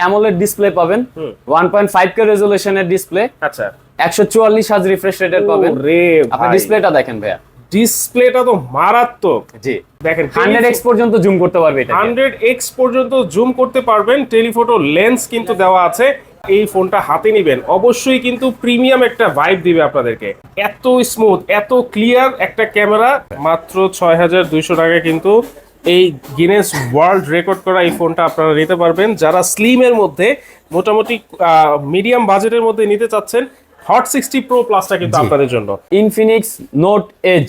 AMOLED display পাবেন, 1.5K রেজোলিউশনের display, আচ্ছা 144 hertz refresh রেটের পাবেন। রে আপনি ডিসপ্লেটা দেখেন ভাইয়া, ডিসপ্লেটা তো মারাত্মক। জি দেখেন 100x পর্যন্ত জুম করতে পারবে এটা। 100x পর্যন্ত জুম করতে পারবেন, টেলিফোটো লেন্স কিন্তু দেওয়া আছে। এই ফোনটা হাতে নেবেন অবশ্যই কিন্তু প্রিমিয়াম একটা ভাইব দিবে আপনাদেরকে। এত স্মুথ, এত ক্লিয়ার একটা ক্যামেরা, মাত্র 6200 টাকা কিন্তু এই গিনেস ওয়ার্ল্ড রেকর্ড করা এই ফোনটা আপনারা নিতে পারবেন। যারা স্লিমের মধ্যে মোটামুটি মিডিয়াম বাজেটের মধ্যে নিতে চাচ্ছেন, হট 60 প্রো প্লাসটা কিন্তু আপনাদের জন্য। Infinix Note Edge,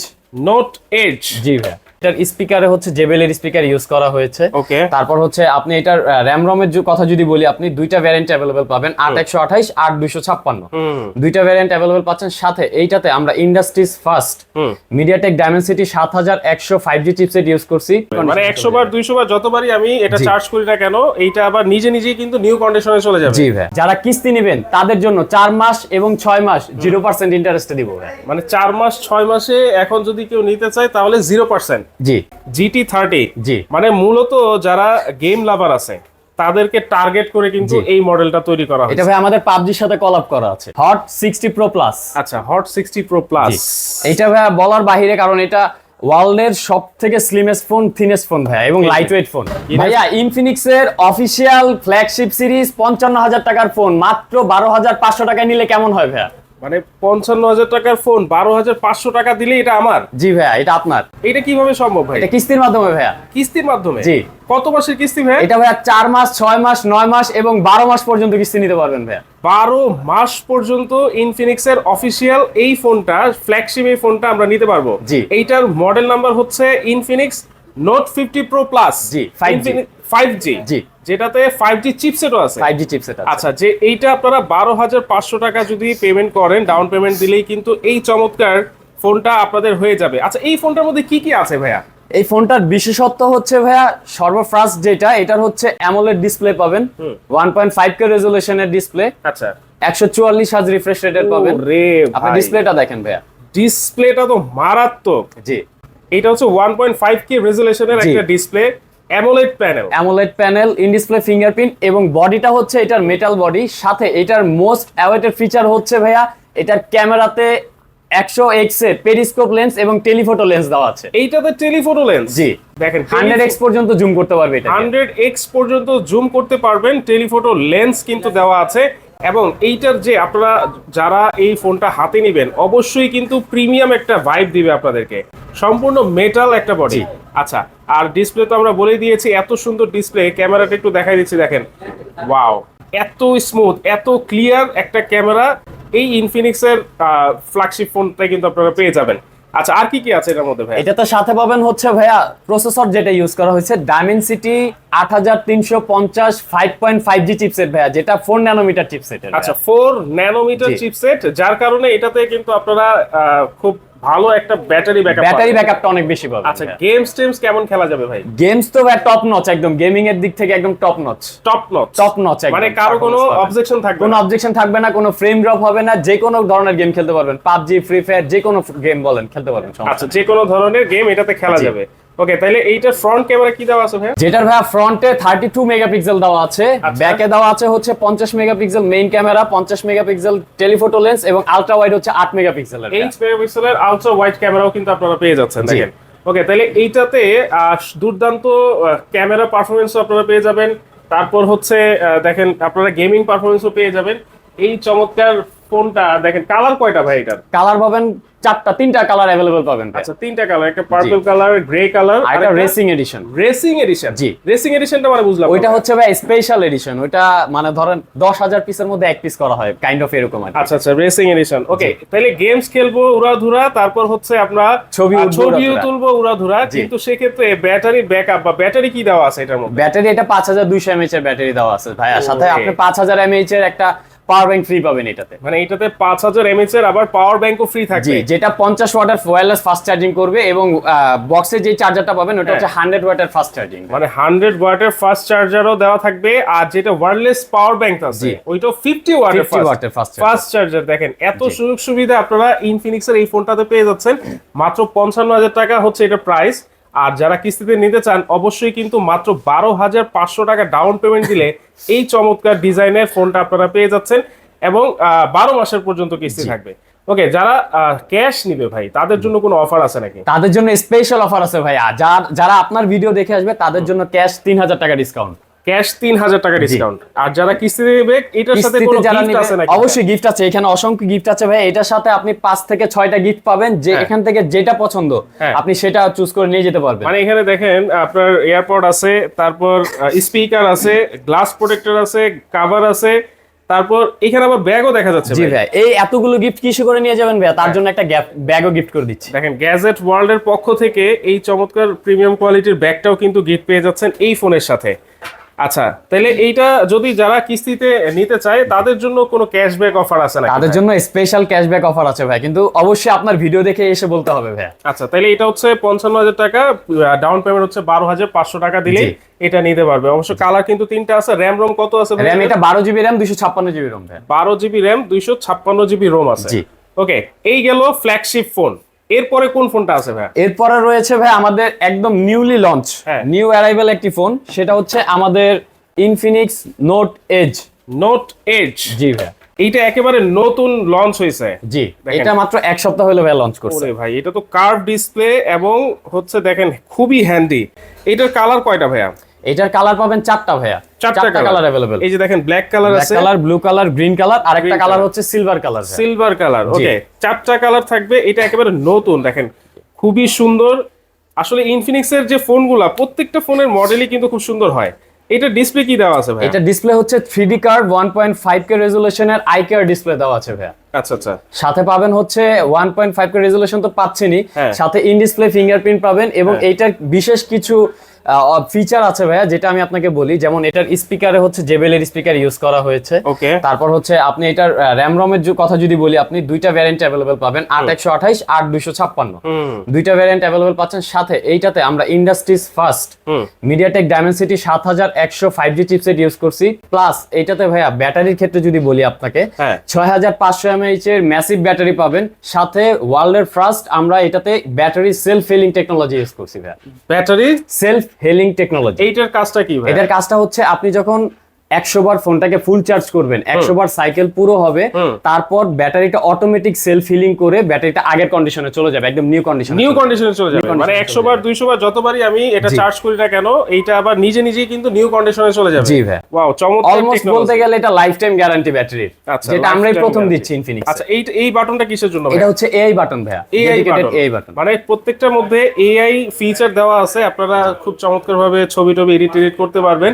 Note Edge, জি ভাইয়া। এটার স্পিকারে হচ্ছে জেবেলের স্পিকার ইউজ করা হয়েছে। ওকে, তারপর হচ্ছে আপনি এটার র্যাম রমের কথা যদি বলি, আপনি দুইটা ভ্যারিয়েন্ট অ্যাভেলেবল পাবেন, 8128 8256। দুইটা ভ্যারিয়েন্ট অ্যাভেলেবল পাচ্ছেন। সাথে এইটাতে আমরা industries first MediaTek Dimensity 7100 5G chipset use করছি। মানে 100 বার 200 বার যতবারই আমি এটা চার্জ করি না কেন, এইটা আবার নিজে নিজেই কিন্তু নিউ কন্ডিশনে চলে যাবে। জি ভাই, যারা কিস্তি নেবেন তাদের জন্য 4 মাস এবং 6 মাস 0% ইন্টারেস্টে দিব ভাই। মানে 4 মাস 6 মাসে এখন যদি কেউ নিতে চায় তাহলে 0%। জি GT30, জি, মানে মূলত যারা গেম লাভার আছে তাদেরকে টার্গেট করে কিন্তু এই মডেলটা তৈরি করা এটা হয়েছে। ভাই আমাদের পাবজির সাথে কলাব করা আছে। Hot 60 pro plus. আচ্ছা, হট 60 প্রো প্লাস। এটা ভাই বলার বাহিরে, কারণ এটা ওয়ার্ল্ডের সব থেকে স্লিমেস্ট ফোন, থিনেস্ট ফোন ভাই, এবং লাইট ওয়েট ফোন ভাইয়া। ইনফিনিক্স এর অফিসিয়াল ফ্ল্যাগশিপ সিরিজ 55,000 টাকার ফোন মাত্র 12,500 টাকায় নিলে কেমন হয় ভাইয়া? মানে 55,000 টাকার ফোন 12,500 টাকা দিলে এটা আমার? জি ভাইয়া, এটা আপনার। এটা কিভাবে সম্ভব ভাই? এটা কিস্তির মাধ্যমে ভাইয়া। কিস্তির মাধ্যমে? জি। কত মাসের কিস্তি ভাই? এটা ভাইয়া 4 মাস 6 মাস 9 মাস এবং 12 মাস পর্যন্ত কিস্তি নিতে পারবেন ভাইয়া। 12 মাস পর্যন্ত ইনফিনিক্স এর অফিসিয়াল এই ফোনটা, ফ্ল্যাগশিপ এই ফোনটা আমরা নিতে পারবো। জি। এইটার মডেল নাম্বার হচ্ছে ইনফিনিক্স নোট 50 প্রো প্লাস। জি, 5G। জি, যেটাতে 5G চিপসেটও আছে। 5G চিপসেট আছে। আচ্ছা, যে এইটা আপনারা 12,500 টাকা যদি পেমেন্ট করেন, ডাউন পেমেন্ট দিলেই কিন্তু এই চমৎকার ফোনটা আপনাদের হয়ে যাবে। আচ্ছা, এই ফোনটার মধ্যে কি কি আছে ভাইয়া? এই ফোনটার বিশেষত্ব হচ্ছে ভাইয়া, সর্বফার্স্ট যেটা, এটার হচ্ছে অ্যামোলেড ডিসপ্লে পাবেন, 1.5K রেজোলিউশনের ডিসপ্লে, আচ্ছা 144 হার্জ রিফ্রেশ রেটের পাবেন। রে আপনি ডিসপ্লেটা দেখেন ভাইয়া, ডিসপ্লেটা তো মারাত্মক। জি এটা হচ্ছে 1.5K রেজোলিউশনের একটা display, AMOLED panel, AMOLED panel, in display fingerprint, এবং বডিটা হচ্ছে এটার মেটাল বডি। সাথে এটার মোস্ট অ্যাওয়েটেড ফিচার হচ্ছে ভাইয়া, এটার ক্যামেরাতে 100x এর পেরিস্কোপ লেন্স এবং টেলিফোটো লেন্স দেওয়া আছে। এইটাতে টেলিফোটো লেন্স, জি দেখেন 100x পর্যন্ত জুম করতে পারবে এটা। 100x পর্যন্ত জুম করতে পারবেন, টেলিফোটো লেন্স কিন্তু দেওয়া আছে। এবং এইটার যে আপনারা যারা এই ফোনটা হাতে নেবেন অবশ্যই কিন্তু প্রিমিয়াম একটা ভাইব দিবে আপনাদেরকে। সম্পূর্ণ মেটাল একটা বডি। আচ্ছা, আর ডিসপ্লে তো আমরা বলেই দিয়েছি, এত সুন্দর ডিসপ্লে। ক্যামেরাটা একটু দেখাই দিচ্ছি, দেখেন ওয়াও, এত স্মুথ, এত ক্লিয়ার একটা ক্যামেরা। এই ইনফিনিক্স এর ফ্ল্যাগশিপ ফোনটা কিন্তু আপনারা পেয়ে যাবেন। আচ্ছা, আর কি কি আছে এটার মধ্যে ভাই? এটাতে সাথে পাবেন হচ্ছে ভাইয়া প্রসেসর যেটা ইউজ করা হয়েছে, ডায়মেনসিটি 8350 5.5G চিপসেট ভাইয়া, যেটা 4 ন্যানোমিটার চিপসেট। আচ্ছা, 4 ন্যানোমিটার চিপসেট, যার কারণে এটাতে কিন্তু আপনারা খুব ভালো একটা ব্যাটারি ব্যাকআপটা অনেক বেশি পাবেন। আচ্ছা, গেমস টেমস কেমন খেলা যাবে ভাই? গেমস তো ভাই টপ নচ, একদম গেমিং এর দিক থেকে একদম টপ নচ। মানে কারো কোনো অবজেকশন থাকবে না? কোনো অবজেকশন থাকবে না, কোনো ফ্রেম ড্রপ হবে না, যে কোনো ধরনের গেম খেলতে পারবেন। পাবজি, ফ্রি ফায়ার, যে কোনো গেম বলেন খেলতে পারবেন। আচ্ছা, যে কোনো ধরনের গেম এটাতে খেলা যাবে। ওকে, তাহলে এইটার ফ্রন্ট ক্যামেরা কি দেওয়া আছে ভাই? যেটার ভাই ফ্রন্টে 32 মেগাপিক্সেল দেওয়া আছে, ব্যাকে দেওয়া আছে হচ্ছে 50 megapixel main camera, 50 megapixel telephoto lens, এবং আলট্রা ওয়াইড হচ্ছে 8 মেগাপিক্সেলের। 8 মেগাপিক্সেলের আলট্রা ওয়াইড ক্যামেরাও কিন্তু আপনারা পেয়ে যাচ্ছেন, দেখেন। ওকে, তাহলে এইটাতে দুর্দান্ত ক্যামেরা পারফরমেন্সও আপনারা পেয়ে যাবেন। তারপর হচ্ছে দেখেন আপনারা গেমিং পারফরমেন্সও পেয়ে যাবেন। এই চমৎকার ফোনটা দেখেন, কালার কয়টা ভাই এটার? কালার পাবেন 3টা কালার अवेलेबल পাবেন। আচ্ছা, 3টা কালার, একটা পার্পল কালার, গ্রে কালার, আর একটা রেসিং এডিশন। জি, রেসিং এডিশনটা মানে বুঝলাম। ওইটা হচ্ছে ভাই স্পেশাল এডিশন, ওইটা মানে ধরেন 10,000 পিসের মধ্যে এক পিস করা হয়, কাইন্ড অফ এরকম আর কি। আচ্ছা আচ্ছা, রেসিং এডিশন। ওকে, তাহলে গেমস খেলবো উড়াধুরা, তারপর হচ্ছে আমরা ছবিও তুলবো উড়াধুরা, কিন্তু সেক্ষেত্রে ব্যাটারি ব্যাকআপ বা ব্যাটারি কি দেওয়া আছে এটার মধ্যে? ব্যাটারি এটা 5200 mAh এর ব্যাটারি দেওয়া আছে ভাই, আর সাথে আপনি 5000 mAh এর একটা পাওয়ার ব্যাংক ফ্রি পাবেন এটাতে। মানে এটাতে 5000 mAh এর আবার পাওয়ার ব্যাংকও ফ্রি থাকবে। জি, যেটা 50 ওয়াটের ওয়্যারলেস ফাস্ট চার্জিং করবে, এবং বক্সে যে চার্জারটা পাবেন ওটা হচ্ছে 100 ওয়াটের ফাস্ট চার্জিং। মানে 100 ওয়াটের ফাস্ট চার্জারও দেওয়া থাকবে, আর যেটা ওয়্যারলেস পাওয়ার ব্যাংক আছে ওইটা 50 ওয়াটের ফাস্ট চার্জার। দেখেন এত সুযোগ সুবিধা আপনারা ইনফিনিক্স এর এই ফোনটাতে পেয়ে যাচ্ছেন মাত্র 55,000 টাকা হচ্ছে এটা প্রাইস। আর যারা কিস্তিতে নিতে চান অবশ্যই কিন্তু মাত্র 12,500 টাকা ডাউন পেমেন্ট দিলে এই চমৎকার ডিজাইনের ফোনটা আপনারা পেয়ে যাচ্ছেন এবং 12 মাসের পর্যন্ত কিস্তি থাকবে। ওকে, যারা ক্যাশ নিবে ভাই তাদের জন্য কোনো অফার আছে নাকি? তাদের জন্য স্পেশাল অফার আছে ভাইয়া, যারা আপনার ভিডিও দেখে আসবে তাদের জন্য ক্যাশ 3,000 টাকা ডিসকাউন্ট। ক্যাশ 3,000 টাকা ডিসকাউন্ট। আর যারা কিস্তিতে নেবে এটার সাথে কোনো গিফট আছে নাকি? অবশ্যই গিফট আছে, এখানে অসংখ্য গিফট আছে ভাই। এটার সাথে আপনি 5 থেকে 6টা গিফট পাবেন, যে এখান থেকে যেটা পছন্দ আপনি সেটা চুজ করে নিয়ে যেতে পারবেন। মানে এখানে দেখেন আপনার এয়ারপড আছে, তারপর স্পিকার আছে, গ্লাস প্রোটেক্টর আছে, কভার আছে, তারপর এখানে আবার ব্যাগও দেখা যাচ্ছে। জি ভাই, এই এতগুলো গিফট কিসে করে নিয়ে যাবেন ভাই? তার জন্য একটা ব্যাগও গিফট করে দিচ্ছি। দেখেন গ্যাজেট ওয়ার্ল্ড এর পক্ষ থেকে এই চমৎকার প্রিমিয়াম কোয়ালিটির ব্যাগটাও কিন্তু গিফট পেয়ে যাচ্ছেন এই ফোনের সাথে। আচ্ছা, তাহলে এইটা যদি যারা কিস্তিতে নিতে চায় তাদের জন্য কোনো ক্যাশব্যাক অফার আছে নাকি? তাদের জন্য স্পেশাল ক্যাশব্যাক অফার আছে ভাই, কিন্তু অবশ্যই আপনার ভিডিও দেখে এসে বলতে হবে ভাই। আচ্ছা, তাহলে এটা হচ্ছে 55,000 টাকা, ডাউন পেমেন্ট হচ্ছে 12,500 টাকা দিলেই এটা নিতে পারবে। অবশ্য কালার কিন্তু 3টা আছে। র্যাম রোম কত আছে ভাই? র্যাম এটা 12 জিবি র্যাম 256 জিবি রোম ভাই। 12 জিবি র্যাম 256 জিবি রোম আছে। জি। ওকে, এই গেল ফ্ল্যাগশিপ ফোন। এরপরে কোন ফোনটা আছে ভাই? এরপরে রয়েছে ভাই আমাদের একদম নিউলি লঞ্চ, নিউ অ্যারাইভাল একটি ফোন, সেটা হচ্ছে আমাদের Infinix Note Edge. Note Edge, জি ভাই, এইটা একেবারে নতুন লঞ্চ হয়েছে। জি, এটা মাত্র এক সপ্তাহ হলো ভাই লঞ্চ করছে। ওরে ভাই, এটা তো কার্ভ ডিসপ্লে এবং হচ্ছে দেখেন খুবই হ্যান্ডি। এটার কালার কয়টা ভাইয়া? এটার কালার পাবেন 4টা ভাইয়া, 4টা কালার अवेलेबल। এই যে দেখেন ব্ল্যাক কালার আছে, colour, blue colour, green colour, আর একটা কালার হচ্ছে silver colour. Silver colour. Okay, 4টা কালার থাকবে। এটা একেবারে নতুন, দেখেন খুবই সুন্দর। আসলে ইনফিনিক্স এর যে ফোনগুলা প্রত্যেকটা ফোনের মডেলই কিন্তু খুব সুন্দর হয়। এটা ডিসপ্লে কি দেওয়া আছে ভাই? এটা ডিসপ্লে হচ্ছে 3D curve 1.5K রেজোলিউশনের ICARE display দেওয়া আছে ভাই। আচ্ছা আচ্ছা, সাথে পাবেন হচ্ছে 1.5K রেজোলিউশন তো পাচ্ছেনই, সাথে ইন ডিসপ্লে ফিঙ্গারপ্রিন্ট পাবেন এবং এইটার বিশেষ কিছু ফিচার আছে ভাইয়া, যেটা আমি আপনাকে বলি। যেমন এটার স্পিকারে হচ্ছে জেবেলের স্পিকার ইউজ করা হয়েছে। ওকে, তারপর হচ্ছে আপনি এটার র্যাম রমের কথা যদি বলি, আপনি দুইটা ভ্যারিয়েন্ট अवेलेबल পাবেন, 8128 8256। দুইটা ভ্যারিয়েন্ট अवेलेबल পাচ্ছেন। সাথে এইটাতে আমরা industries first MediaTek Dimensity 7100 5G chipset use করছি। প্লাস এইটাতে ভাইয়া ব্যাটারির ক্ষেত্রে যদি বলি আপনাকে, 6500 mAh এর ম্যাসিভ ব্যাটারি পাবেন। সাথে ওয়ার্ল্ডের ফার্স্ট আমরা এটাতে battery self healing technology use করছি ভাইয়া। ব্যাটারি সেলফ হিলিং টেকনোলজি, এইটার কাজটা কি ভাই? এটার কাজটা হচ্ছে আপনি যখন 100 বার ফোনটাকে ফুল চার্জ করবেন, 100 বার সাইকেল পুরো হবে, তারপর ব্যাটারিটা অটোমেটিক সেলফ হিলিং করে ব্যাটারিটা আগের কন্ডিশনে চলে যাবে, একদম নিউ কন্ডিশনে চলে যাবে। মানে 100 বার 200 বার যতবারই আমি এটা চার্জ করি না কেন, এইটা আবার নিজে নিজেই কিন্তু নিউ কন্ডিশনে চলে যাবে। জি ভাই, ওয়াও, চমৎকার অলমোস্ট বলতে গেলে এটা লাইফ টাইম গ্যারান্টি ব্যাটারির, যেটা আমরাই প্রথম দিচ্ছি ইনফিনিক্স। আচ্ছা, এই বাটনটা কিসের জন্য? এটা হচ্ছে এআই বাটন ভাইয়া, ডেডিকেটেড এআই বাটন। মানে প্রত্যেকটার মধ্যে এআই ফিচার দেওয়া আছে, আপনারা খুব চমৎকারভাবে ছবি এডিট করতে পারবেন।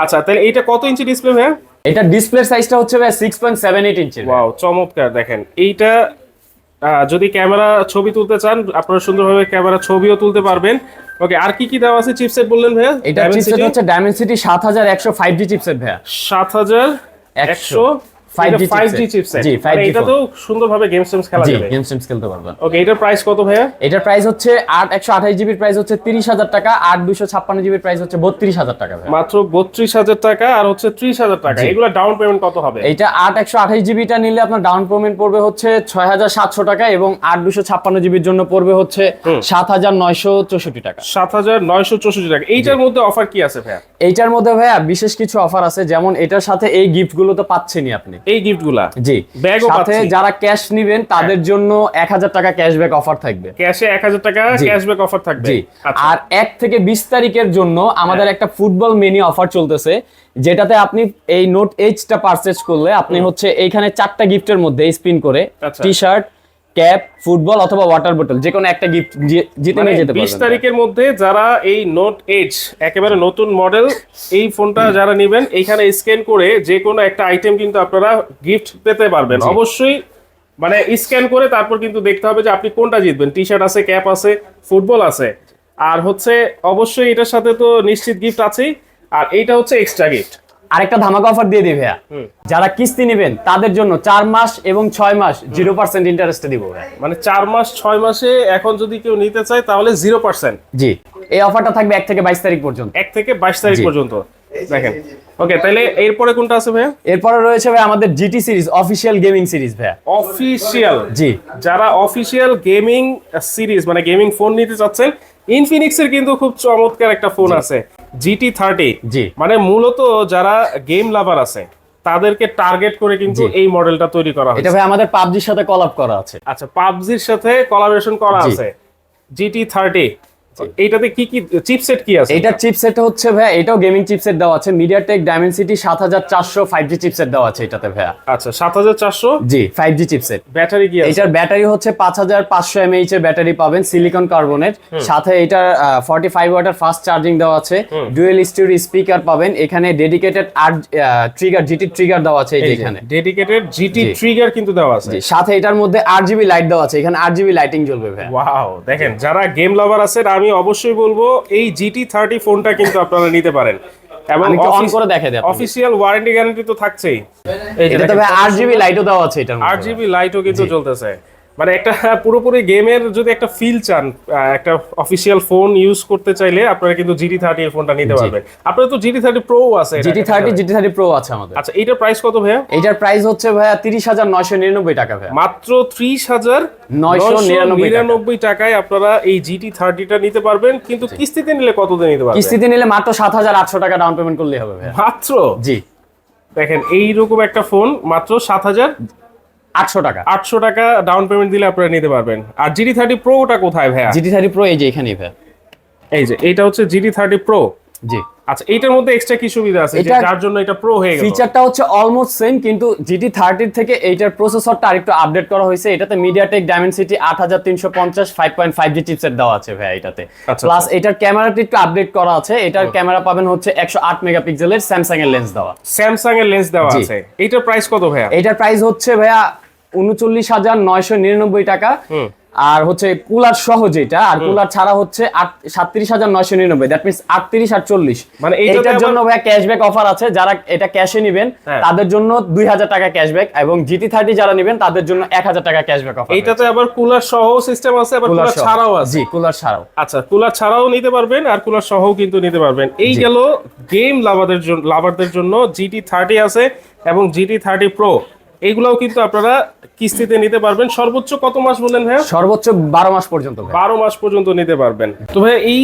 আচ্ছা, তাহলে এইটা কত ইঞ্চি ডিসপ্লে ভাইয়া? এটা ডিসপ্লে সাইজটা হচ্ছে ভাই 6.78 ইঞ্চি। ওয়াও, চমৎকার। দেখেন এইটা যদি ক্যামেরা ছবি তুলতে চান আপনারা সুন্দরভাবে ক্যামেরা ছবিও তুলতে পারবেন। ওকে, আর কি কি দেওয়া আছে চিপসেট বললেন ভাইয়া? এটা চিপসেট হচ্ছে ডায়মেনসিটি 7100 5G চিপসেট ভাইয়া। 7100 5G চিপসেট। জি, এটা তো সুন্দরভাবে গেমস খেলা যাবে। জি, গেমস খেলতে পারবেন। ওকে, এটার প্রাইস কত ভাইয়া? এটার প্রাইস হচ্ছে 128 জিবির প্রাইস হচ্ছে 30,000 টাকা, 8256 জিবির প্রাইস হচ্ছে 32,000 টাকা ভাই। মাত্র 32,000 টাকা আর হচ্ছে 30,000 টাকা। এগুলা ডাউন পেমেন্ট কত হবে? এটা 128 জিবিটা নিলে আপনার ডাউন পেমেন্ট পড়বে হচ্ছে 6700 টাকা এবং 8256 জিবির জন্য পড়বে হচ্ছে 7964 টাকা। 7964 টাকা। এইটার মধ্যে অফার কি আছে ভাইয়া? এইটার মধ্যে ভাইয়া বিশেষ কিছু অফার আছে, যেমন এটার সাথে এই গিফটগুলো তো পাচ্ছেনই আপনি। এই গিফটগুলা? জি, ব্যাগও সাথে পাচ্ছি। যারা ক্যাশ নেবেন তাদের জন্য 1000 টাকা ক্যাশব্যাক অফার থাকবে। ক্যাশে 1000 টাকা ক্যাশব্যাক অফার থাকবে। জি, আর 1 থেকে 20 তারিখের জন্য আমাদের একটা ফুটবল মিনি অফার চলতেছে, যেটাতে আপনি এই নোট এইচটা পারচেজ করলে আপনি হচ্ছে এইখানে 4টা গিফটের মধ্যে স্পিন করে টি-শার্ট, ক্যাপ, ফুটবল অথবা ওয়াটার বোতল যে কোনো একটা গিফট জিতে নিয়ে যেতে পারবেন। 20 তারিখের মধ্যে যারা এই নোট এইচ একেবারে নতুন মডেল এই ফোনটা যারা নেবেন, এইখানে স্ক্যান করে যে কোনো একটা আইটেম কিন্তু আপনারা গিফট পেতে পারবেন। অবশ্যই মানে স্ক্যান করে তারপর কিন্তু দেখতে হবে যে আপনি কোনটা জিতবেন। টি-শার্ট আছে, ক্যাপ আছে, ফুটবল আছে, আর হচ্ছে অবশ্যই এটার সাথে তো নিশ্চিত গিফট আছেই, আর এইটা হচ্ছে এক্সট্রা গিফট। আরেকটা ধামাকা অফার দিয়ে দিই ভাইয়া, যারা কিস্তি নেবেন তাদের জন্য 4 মাস এবং 6 মাস 0% ইন্টারেস্টে দিব ভাই। মানে 4 মাস 6 মাসে এখন যদি কেউ নিতে চায় তাহলে 0%। জি, এই অফারটা থাকবে 1 থেকে 22 তারিখ পর্যন্ত। 1 থেকে 22 তারিখ পর্যন্ত দেখেন। ওকে, তাহলে এরপরে কোনটা আছে ভাইয়া? এরপরে রয়েছে ভাই আমাদের GT series, official gaming series ভাইয়া। অফিশিয়াল? জি, যারা অফিশিয়াল গেমিং সিরিজ মানে গেমিং ফোন নিতে চাচ্ছেন ইনফিনিক্সের কিন্তু খুব চমৎকার একটা ফোন আছে GT30। জি। মানে মূলত যারা গেম লাভার আছে তাদেরকে টার্গেট করে কিন্তু এই মডেলটা তৈরি করা এটা হয়েছে। ভাই আমাদের পাবজির সাথে কলাব করা আছে। আচ্ছা, পাবজির সাথে কোলাবোরেশন করা জি। আছে GT30। এইটাতে কি কি চিপসেট কি আছে? এইটার চিপসেট হচ্ছে ভাই, এটাও গেমিং চিপসেট দেওয়া আছে, মিডিয়াটেক ডাইমেনসিটি 7400 5G চিপসেট দেওয়া আছে এটাতে ভাইয়া। আচ্ছা, 7400। জি, 5G চিপসেট। ব্যাটারি কি আছে? এটার ব্যাটারি হচ্ছে 5500 mAh এর ব্যাটারি পাবেন, সিলিকন কার্বনের সাথে। এটার 45 ওয়াটের ফাস্ট চার্জিং দেওয়া আছে, ডুয়েল স্টিরিও স্পিকার পাবেন এখানে, ডেডিকেটেড আর ট্রিগার GT ট্রিগার দেওয়া আছে এই যে এখানে, ডেডিকেটেড GT ট্রিগার কিন্তু দেওয়া আছে। জি, সাথে এটার মধ্যে RGB লাইট দেওয়া আছে, এখানে RGB লাইটিং জ্বলবে ভাই। ওয়াও, দেখেন যারা গেম লাভার আছেন আমি অবশ্যই বলবো এই GT30 ফোনটা কিন্তু আপনারা নিতে পারেন। এবং আমি একটু অন করে দেখাই দিই আপনাকে। অফিশিয়াল ওয়ারেন্টি গ্যারান্টি তো থাকছেই। এই যে এটাতে ভাই RGB লাইটও দেওয়া আছে এটার মধ্যে। RGB লাইটও কিন্তু জ্বলতেছে। মানে একটা পুরোপুরি গেমের যদি একটা ফিল চান, একটা অফিশিয়াল ফোন ইউজ করতে চাইলে আপনারা কিন্তু GT30 এর ফোনটা নিতে পারবেন। আপনারা তো GT30 Pro আছে। GT30 Pro আছে আমাদের। আচ্ছা, এটার প্রাইস কত ভাইয়া? এটার প্রাইস হচ্ছে ভাইয়া 30,999 টাকা ভাইয়া। মাত্র 30,999 টাকায় আপনারা এই GT30টা নিতে পারবেন। কিন্তু কিস্তিতে নিলে কতদিন নিতে পারবেন? কিস্তিতে নিলে মাত্র 7,800 টাকা ডাউন পেমেন্ট করলেই হবে ভাইয়া। মাত্র? জি, দেখেন এইরকম একটা ফোন মাত্র 7,800 টাকা। 800 টাকা ডাউন পেমেন্ট দিলে আপনারা নিতে পারবেন। আর GT30 Pro ওটা কোথায় ভাইয়া? GT30 Pro এই যে এখানেই ভাইয়া। এই যে এইটা হচ্ছে GT30 Pro। জি। আচ্ছা, এইটার মধ্যে এক্সট্রা কি সুবিধা আছে যে যার জন্য এটা প্রো হয়ে গেল? ফিচারটা হচ্ছে অলমোস্ট সেম, কিন্তু GT30 থেকে এইটার প্রসেসরটা আরেকটু আপডেট করা হয়েছে। এটাতে মিডিয়াটেক ডাইমেনসিটি 8350 5.5G চিপসেট দেওয়া আছে ভাই এটাতে। প্লাস এটার ক্যামেরাটা একটু আপডেট করা আছে। এটার ক্যামেরা পাবেন হচ্ছে 108 মেগাপিক্সেলের স্যামসাং এর লেন্স দেওয়া। স্যামসাং এর লেন্স দেওয়া আছে। এটার প্রাইস কত ভাইয়া? এটার প্রাইস হচ্ছে ভাইয়া 39,999 টাকা। আর হচ্ছে কুলার সহ যেটা, আর কুলার ছাড়া হচ্ছে 37,999। দ্যাট মিন্স 38 আর 40। মানে এটার জন্য ভাইয়া ক্যাশব্যাক অফার আছে। যারা এটা ক্যাশে নেবেন তাদের জন্য 2000 টাকা ক্যাশব্যাক, এবং GT30 যারা নেবেন তাদের জন্য 1000 টাকা ক্যাশব্যাক অফার। এইটাতে আবার কুলার সহ সিস্টেম আছে, আবার কুলার ছাড়াও আছে। জি, কুলার ছাড়াও। আচ্ছা, কুলার ছাড়াও নিতে পারবেন আর কুলার সহও কিন্তু নিতে পারবেন। এই গেল গেম লাভারদের জন্য GT30 আছে এবং GT30 Pro। এইগুলাও কিন্তু আপনারা কিস্তিতে নিতে পারবেন। সর্বোচ্চ কত মাস বললেন ভাইয়া? সর্বোচ্চ 12 মাস পর্যন্ত ভাই। 12 মাস পর্যন্ত নিতে পারবেন। তো ভাই এই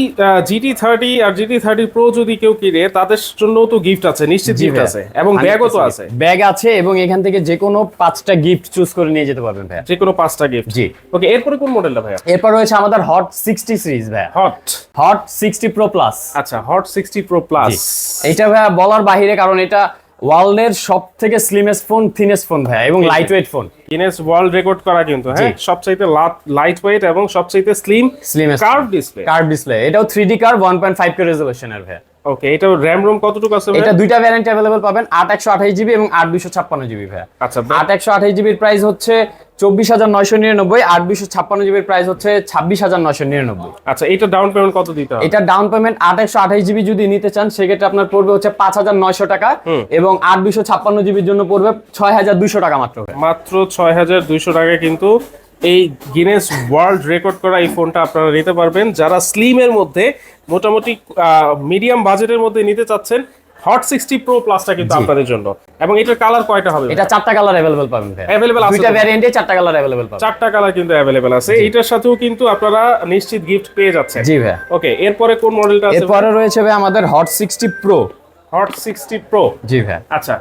GT30 আর GT30 Pro যদি কেউ কিনে তাদের জন্য তো গিফট আছে, নিশ্চিত গিফট আছে, এবং ব্যাগও তো আছে। ব্যাগ আছে, এবং এখান থেকে যে কোনো 5টা গিফট চুজ করে নিয়ে যেতে পারবেন ভাই। যে কোনো 5টা গিফট। জি। ওকে, এরপরে কোন মডেলটা ভাইয়া? এরপর রয়েছে আমাদের হট 60 সিরিজ ভাই। Hot 60 Pro Plus। আচ্ছা, হট 60 Pro Plus। এটা ভাই বলার বাহিরে, কারণ এটা ওয়ার্ল্ডের সবথেকে স্লিমেস্ট ফোন, থিনেস্ট ফোন ভাই, এবং light weight phone. Guinness world record করা কিন্তু, হ্যাঁ, সবচাইতে লাইট ওয়েট এবং সবচাইতে স্লিমেস্ট কার্ভ ডিসপ্লে। এটাও 3D কার্ভ 1.5K রেজোলিউশনের ভাই। ওকে, এটা র‍্যাম রোম কতটুকু আছে ভাই? এটা দুইটা ভ্যারিয়েন্ট अवेलेबल পাবেন, 8/128GB এবং 8/256GB ভাই। আচ্ছা, 8/128GB এর প্রাইস হচ্ছে 24,999, 8/256GB এর প্রাইস হচ্ছে 26,999। আচ্ছা, এটা ডাউন পেমেন্ট কত দিতে হবে? এটা ডাউন পেমেন্ট 8/128GB যদি নিতে চান সেক্ষেত্রে আপনার পড়বে হচ্ছে 5,900 টাকা, এবং 8/256GB এর জন্য পড়বে 6,200 টাকা মাত্র। মাত্র 6,200 টাকায় কিন্তু এই গিনেস ওয়ার্ল্ড রেকর্ড করা এই ফোনটা আপনারা নিতে পারবেন। যারা স্লিমের মধ্যে মোটামুটি মিডিয়াম বাজেটের মধ্যে নিতে চাচ্ছেন, হট 60 Pro Plusটা কিন্তু আপনাদের জন্য। এবং এটার কালার কয়টা হবে? এটা 4টা কালার अवेलेबल পাবেন ভাই। अवेलेबल আছে, দুইটা ভ্যারিয়েন্টে 4টা কালার अवेलेबल পাবেন। 4টা কালার কিন্তু अवेलेबल আছে। এটার সাথেও কিন্তু আপনারা নিশ্চিত গিফট পেয়ে যাচ্ছেন। জি ভাই। ওকে, এরপরে কোন মডেলটা আছে? এরপরে রয়েছে ভাই আমাদের হট 60 Pro। Hot 60 Pro। জি ভাই। আচ্ছা,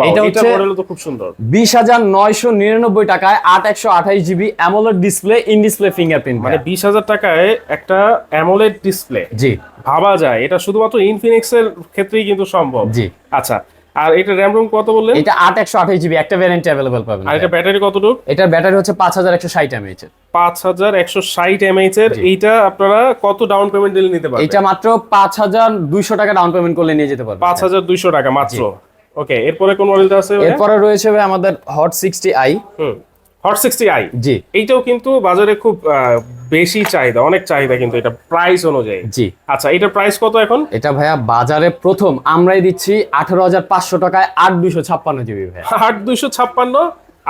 এটা হচ্ছে মডেল তো খুব সুন্দর। 20,999 টাকায় 8/128GB AMOLED display, in display fingerprint. মানে 20,000 টাকায় একটা অ্যামোলেড ডিসপ্লে। জি। ভাবা যায় এটা শুধুমাত্র ইনফিনিক্স এর ক্ষেত্রেই কিন্তু সম্ভব। জি। আচ্ছা, আর এটা র‍্যাম রোম কত বললেন? এটা 8/128GB একটা ভ্যারিয়েন্টে अवेलेबल পাবেন। আর এটা ব্যাটারি কতটুকু? এটার ব্যাটারি হচ্ছে 5,160 mAh এর। 5,160 mAh এর। এইটা আপনারা কত ডাউন পেমেন্ট দিলে নিতে পারবেন? এটা মাত্র 5,200 টাকা ডাউন পেমেন্ট করলে নিয়ে যেতে পারবেন। 5,200 টাকা মাত্র। ওকে, এরপরে কোন মডেলটা আছে? এরপরে রয়েছে ভাই আমাদের হট 60i। Hot 60i। জি। এইটাও কিন্তু বাজারে খুব বেশি চাহিদা, অনেক চাহিদা কিন্তু এটা প্রাইস অনুযায়ী। জি। আচ্ছা, এটার প্রাইস কত এখন? এটা ভাইয়া বাজারে প্রথম আমরাই দিচ্ছি 18,500 টাকায় 8/256GB ভাই। 8/256,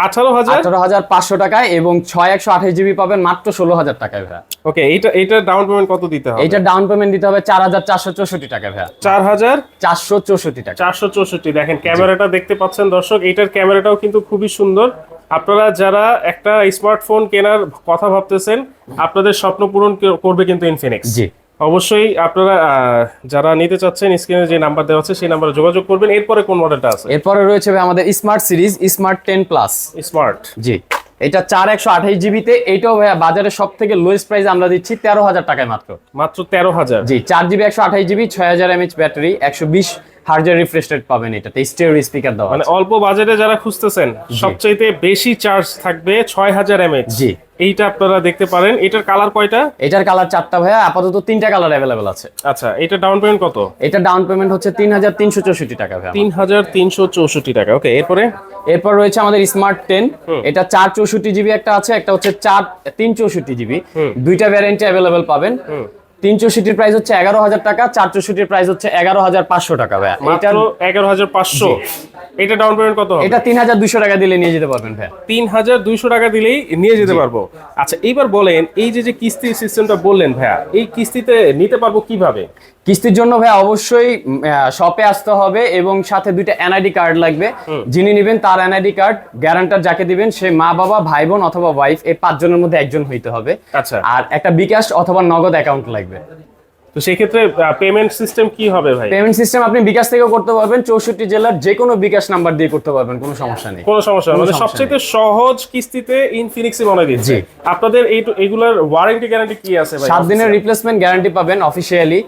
18,500 টাকায়, এবং 6/128GB পাবেন মাত্র 16,000 টাকায় ভাই। ওকে, এটা ডাউন পেমেন্ট কত দিতে হবে? এটা ডাউন পেমেন্ট দিতে হবে 4,464 টাকা ভাই। 4,464 টাকা। 464। দেখেন ক্যামেরাটা দেখতে পাচ্ছেন দর্শক, এটার ক্যামেরাটাও কিন্তু খুবই সুন্দর। আপনারা যারা একটা স্মার্টফোন কেনার কথা ভাবতেছেন, আপনাদের স্বপ্ন পূরণ করবে কিন্তু ইনফিনিক্স। জি অবশ্যই আপনারা যারা নিতে চাচ্ছেন স্ক্রিনে যে নাম্বার দেওয়া আছে সেই নাম্বারে যোগাযোগ করবেন। এরপরে কোন মডেলটা আছে? এরপরে রয়েছে ভাই আমাদের smart series, smart 10 plus. Smart, জি, এটা 4128 জিবিতে, এটাও ভাইয়া বাজারে সব থেকে লোয়েস্ট প্রাইস আমরা দিচ্ছি 13,000 টাকায় মাত্র। মাত্র 13,000। জি, 4GB 128 জিবি, 6000 mAh ব্যাটারি, 120 হার্জের রিফ্রেশ রেট পাবেন। এটাতে স্টেরিও স্পিকার দেওয়া মানে আছে। অল্প বাজেটে যারা খুঁজতেছেন সবচাইতে বেশি চার্জ থাকবে 6000 mAh। জি, এইটা আপনারা দেখতে পারেন। এটার কালার কয়টা? এটার কালার 4টা ভাইয়া, আপাতত 3টা কালার অ্যাভেলেবেল আছে। আচ্ছা, এটা ডাউন পেমেন্ট কত? এটা ডাউন পেমেন্ট হচ্ছে 3364 টাকা ভাইয়া। 3364 টাকা। ওকে, এরপরে এরপর রয়েছে আমাদের স্মার্ট 10, এটা 464 জিবি একটা আছে, একটা হচ্ছে 364 জিবি। দুইটা ভ্যারিয়েন্টে অ্যাভেলেবেল পাবেন। 364 প্রাইস হচ্ছে 11,000 টাকা, 464 প্রাইস হচ্ছে 11,500 টাকা ভাইয়া। মাত্র 11,500। এটা ডাউন পেমেন্ট কত হবে? এটা 3,200 টাকা দিলে নিয়ে যেতে পারবেন ভাইয়া। 3,200 টাকা দিলেই নিয়ে যেতে পারবো। আচ্ছা, এইবার বলেন এই যে কিস্তি সিস্টেমটা বললেন ভাইয়া, এই কিস্তিতে নিতে পারবো কিভাবে? কিস্তির জন্য ভাই অবশ্যই শপে আসতে হবে এবং সাথে দুইটা এনআইডি কার্ড লাগবে। যিনি নেবেন তার এনআইডি কার্ড, গ্যারান্টার যাকে দিবেন সে মা বাবা ভাই বোন অথবা ওয়াইফ, এই 5 জনের মধ্যে একজন হইতে হবে। আচ্ছা, আর একটা বিকাশ অথবা নগদ অ্যাকাউন্ট লাগবে। তো সেই ক্ষেত্রে পেমেন্ট সিস্টেম কি হবে ভাই? পেমেন্ট সিস্টেম আপনি বিকাশ থেকেও করতে পারবেন, 64 জেলার যে কোনো বিকাশ নাম্বার দিয়ে করতে পারবেন, কোনো সমস্যা নেই। কোনো সমস্যা না, মানে সবচেয়ে সহজ কিস্তিতে ইনফিনিক্সই বানাই দিচ্ছে। আপনাদের এইগুলার ওয়ারেন্টি গ্যারান্টি কি আছে ভাই? 7 দিনের রিপ্লেসমেন্ট গ্যারান্টি পাবেন অফিসিয়ালি,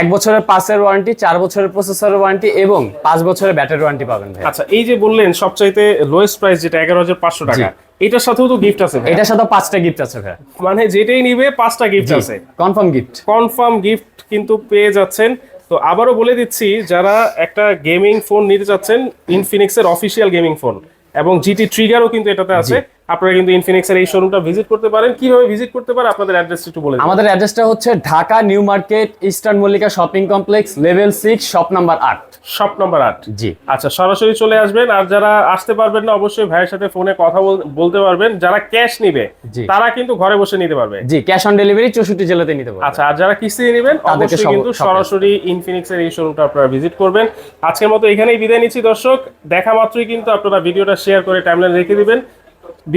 1 বছরের পাসের ওয়ারেন্টি, 4 বছরের প্রসেসরের ওয়ারেন্টি এবং 5 বছরের ব্যাটারি ওয়ারেন্টি পাবেন ভাই। আচ্ছা, এই যে বললেন সবচাইতে লোয়েস্ট প্রাইস যেটা 11,500 টাকা, এটার সাথেও তো গিফট আছে ভাই? এটার সাথে 5টা গিফট আছে ভাই, মানে যেটাই নিবে 5টা গিফট আছে। Confirm gift. কনফার্ম গিফট কিন্তু পেয়ে যাচ্ছেন। তো আবারও বলে দিচ্ছি, যারা একটা গেমিং ফোন নিতে চাচ্ছেন, ইনফিনিক্সের অফিসিয়াল গেমিং ফোন এবং জিটি ট্রিগারও কিন্তু এটাতে আছে, আপনারা কিন্তু ইনফিনিক্সের এই শোরুমটা ভিজিট করতে পারেন। কিভাবে ভিজিট করতে পারেন আপনাদের অ্যাড্রেসটা একটু বলে দিন। আমাদের অ্যাড্রেসটা হচ্ছে Dhaka new market, eastern Mallika shopping complex, level 6, shop number 8। Shop number 8। জি, আচ্ছা, সরাসরি চলে আসবেন। আর যারা আসতে পারবেন না, অবশ্যই ভাইয়ের সাথে ফোনে কথা বলতে পারবেন। যারা ক্যাশ নিবে তারা কিন্তু ঘরে বসে নিতে পারবে। জি, ক্যাশ অন ডেলিভারি 64 জেলাতে নিতে পারবেন। আচ্ছা, আর যারা কিস্তি নেবেন অবশ্যই কিন্তু সরাসরি ইনফিনিক্সের এই শোরুমটা আপনারা ভিজিট করবেন। আজকের মতো এখানেই বিদায় নিচ্ছি দর্শক। দেখা মাত্রই কিন্তু আপনারা ভিডিওটা শেয়ার করে টাইমলাইন রেখে দিবেন,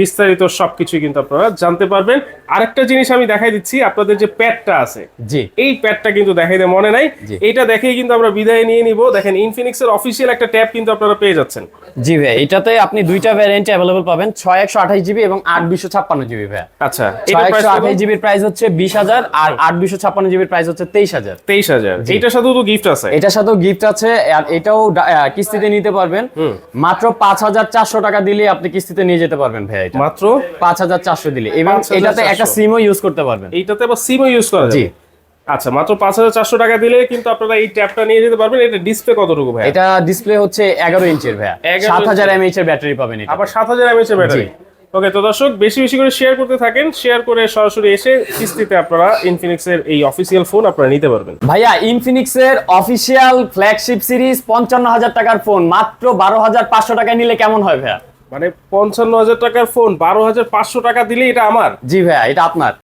বিস্তারিত সবকিছু কিন্তু আপনারা জানতে পারবেন। আরেকটা জিনিস আমি দেখাই দিচ্ছি, আপনাদের যে প্যাডটা আছে, জি, এই প্যাডটা কিন্তু দেখাইতে মনে নাই, এইটা দেখেই কিন্তু আমরা বিদায় নিয়ে নিব। দেখেন, ইনফিনিক্সের অফিসিয়াল একটা ট্যাব কিন্তু আপনারা পেয়ে যাচ্ছেন। জি ভাই, এটাতে আপনি দুইটা ভ্যারিয়েন্ট अवेलेबल পাবেন, 6128 জিবি এবং 8256 জিবি ভাই। আচ্ছা, 6128 জিবির প্রাইস হচ্ছে 20,000 আর 8256 জিবির প্রাইস হচ্ছে 23,000। 23,000। এইটার সাথেও তো গিফট আছে? এটার সাথেও গিফট আছে, আর এটাও কিস্তিতে নিতে পারবেন। মাত্র 5,400 টাকা দিলে আপনি কিস্তিতে নিয়ে যেতে পারবেন ভাই। এটা মাত্র 5,400 দিলে, এবং এটাতে একটা সিমও ইউজ করতে পারবেন। এইটাতে আবার সিমও ইউজ করা জি। যাবে? আচ্ছা, মাত্র 5,400 টাকা দিলে কিন্তু আপনারা এই ট্যাবটা নিয়ে যেতে পারবেন। এটা ডিসপ্লে কতটুকু ভাই? এটা ডিসপ্লে হচ্ছে 11 ইঞ্চের ভাই, 7000 mAh এর ব্যাটারি পাবেন এটা। আবার 7000 mAh এর ব্যাটারি। ওকে, তো দর্শক বেশি বেশি করে শেয়ার করতে থাকেন, শেয়ার করে সরাসরি এসে কিস্তিতে আপনারা ইনফিনিক্সের এই অফিসিয়াল ফোন আপনারা নিতে পারবেন। ভাইয়া, ইনফিনিক্সের অফিসিয়াল ফ্ল্যাগশিপ সিরিজ 55,000 টাকার ফোন মাত্র 12,500 টাকায় নিলে কেমন হয় ভাইয়া? মানে 55,000 টাকার ফোন 12,500 টাকা দিলে এটা আমার? জি ভাইয়া, এটা আপনার।